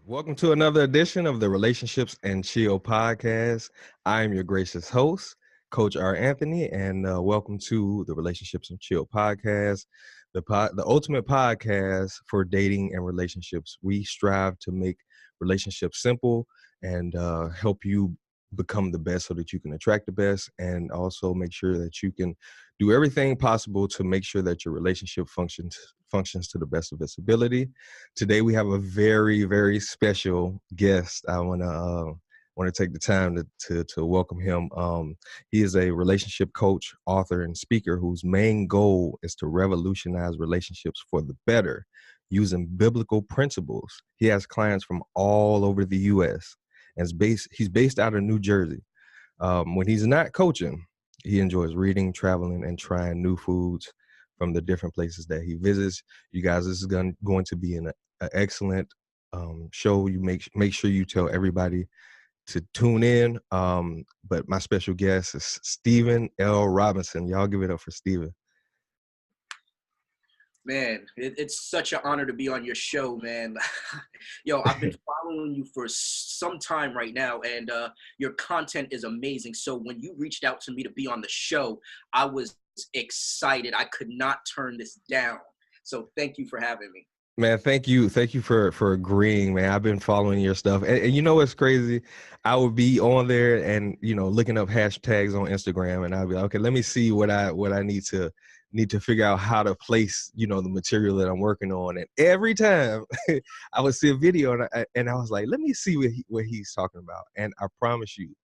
Welcome to another edition of the Relationships and Chill podcast. I am your gracious host, Coach R. Anthony, and welcome to the Relationships and Chill podcast, the ultimate podcast for dating and relationships. We strive to make relationships simple and help you become the best so that you can attract the best, and also make sure that you can do everything possible to make sure that your relationship functions to the best of its ability. Today we have a very, very special guest. I want to take the time to welcome him. He is a relationship coach, author, and speaker whose main goal is to revolutionize relationships for the better using biblical principles. He has clients from all over the U.S. and he's based out of New Jersey. When he's not coaching, he enjoys reading, traveling, and trying new foods from the different places that he visits. You guys, this is going to be an excellent show. You make sure you tell everybody to tune in. But my special guest is Stephen L. Robinson. Y'all give it up for Stephen. Man, it's such an honor to be on your show, man. Yo, I've been following you for some time right now, and your content is amazing. So when you reached out to me to be on the show, I was excited. I could not turn this down. So thank you for having me. Man, thank you for agreeing, man. I've been following your stuff, and you know what's crazy? I would be on there and looking up hashtags on Instagram, and I'd be like, okay, let me see what I need to figure out how to place the material that I'm working on. And every time I would see a video, and I was like, let me see what he's talking about. And I promise you,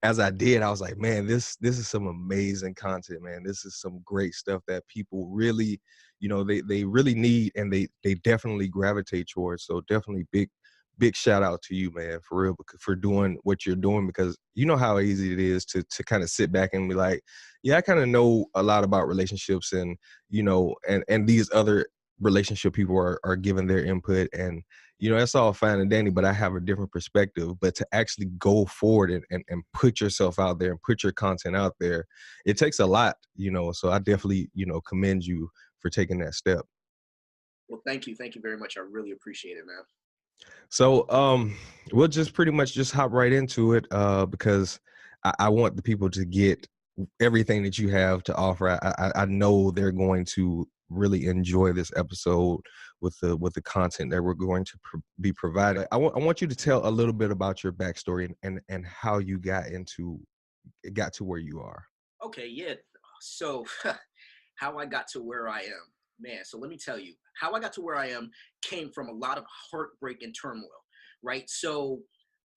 as I did, I was like, man, this is some amazing content, man. This is some great stuff that people really, they really need, and they definitely gravitate towards. So definitely big shout out to you, man, for real, for doing what you're doing, because you know how easy it is to kind of sit back and be like, yeah, I kind of know a lot about relationships, and and these other relationship people are giving their input, and that's all fine and dandy, but I have a different perspective. But to actually go forward and put yourself out there and put your content out there, it takes a lot, so I definitely, commend you for taking that step. Well, thank you very much. I really appreciate it, man. So we'll just pretty much just hop right into it, because I want the people to get everything that you have to offer. I know they're going to really enjoy this episode with the content that we're going to be providing. I want you to tell a little bit about your backstory and how you got to where you are. Okay, yeah. So how I got to where I am, man. So let me tell you, how I got to where I am came from a lot of heartbreak and turmoil, right? So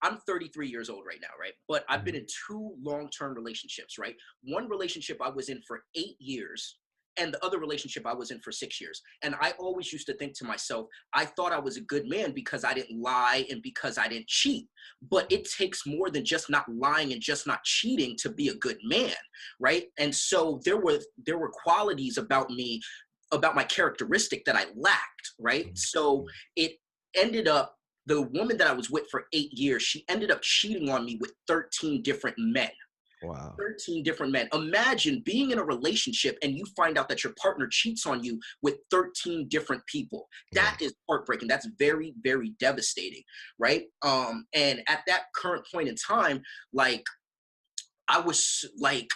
I'm 33 years old right now, right? But I've been in 2 long-term relationships, right? One relationship I was in for 8 years, and the other relationship I was in for 6 years. And I always used to think to myself, I thought I was a good man because I didn't lie and because I didn't cheat. But it takes more than just not lying and just not cheating to be a good man, right? And so there were qualities about me, about my characteristic, that I lacked, right? So it ended up, the woman that I was with for 8 years, she ended up cheating on me with 13 different men. Wow. 13 different men. Imagine being in a relationship and you find out that your partner cheats on you with 13 different people. That is heartbreaking. That's very, very devastating, right? And at that current point in time, like, I was like,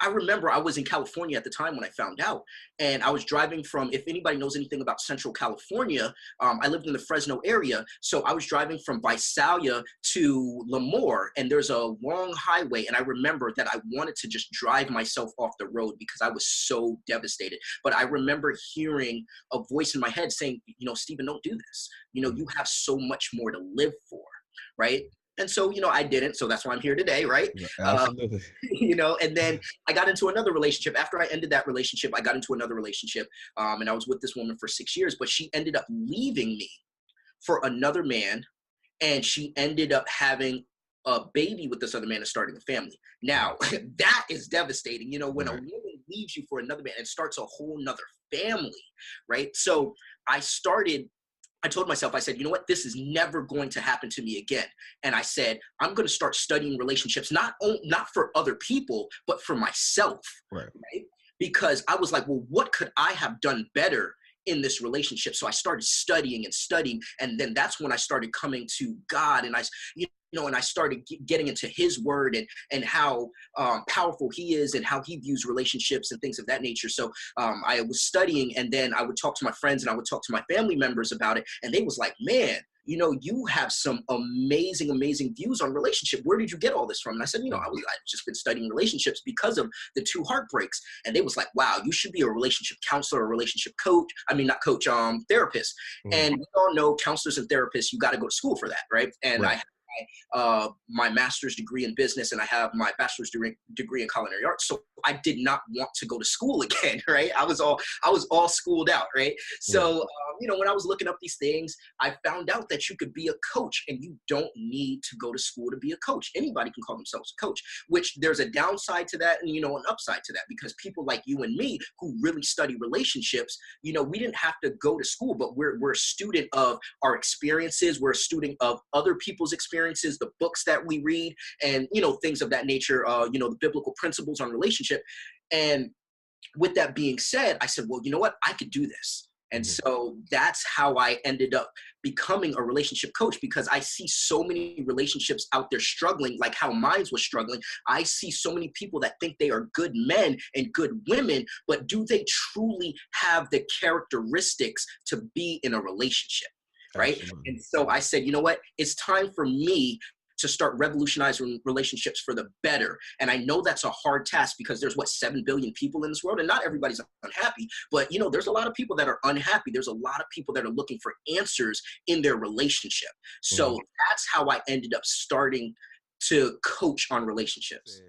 I remember I was in California at the time when I found out, and I was driving from, if anybody knows anything about Central California, I lived in the Fresno area, so I was driving from Visalia to Lemoore, and there's a long highway, and I remember that I wanted to just drive myself off the road because I was so devastated. But I remember hearing a voice in my head saying, Stephen, don't do this. You have so much more to live for, right? And so, I didn't. So that's why I'm here today, right? Absolutely. And then I got into another relationship. After I ended that relationship, I got into another relationship. And I was with this woman for 6 years, but she ended up leaving me for another man. And she ended up having a baby with this other man and starting a family. Now, that is devastating. When a woman leaves you for another man and starts a whole nother family, right? So I told myself, I said, you know what, this is never going to happen to me again. And I said, I'm going to start studying relationships, not for other people, but for myself, right? Because I was like, well, what could I have done better in this relationship. So I started studying and studying, and then that's when I started coming to God, and and I started getting into His Word, and how powerful He is, and how He views relationships and things of that nature. So I was studying, and then I would talk to my friends, and I would talk to my family members about it, and they was like, "Man, you have some amazing, amazing views on relationship. Where did you get all this from?" And I said, I've just been studying relationships because of the two heartbreaks. And they was like, "Wow, you should be a relationship counselor, a relationship coach. I mean, not coach, therapist." Mhm. And we all know counselors and therapists, you got to go to school for that, right? And Right. I my master's degree in business, and I have my bachelor's degree in culinary arts. So I did not want to go to school again, right? I was all schooled out, right? Yeah. So when I was looking up these things, I found out that you could be a coach, and you don't need to go to school to be a coach. Anybody can call themselves a coach, which there's a downside to that, and an upside to that, because people like you and me who really study relationships, we didn't have to go to school, but we're a student of our experiences. We're a student of other people's experiences, the books that we read, and things of that nature. The biblical principles on relationship. And with that being said, I said, well, you know what? I could do this. And Mhm. so that's how I ended up becoming a relationship coach, because I see so many relationships out there struggling, like how mine was struggling. I see so many people that think they are good men and good women, but do they truly have the characteristics to be in a relationship? Right. Absolutely. And so I said, you know what? It's time for me to start revolutionizing relationships for the better. And I know that's a hard task, because there's 7 billion people in this world, and not everybody's unhappy, but there's a lot of people that are unhappy. There's a lot of people that are looking for answers in their relationship. Mhm. So that's how I ended up starting to coach on relationships.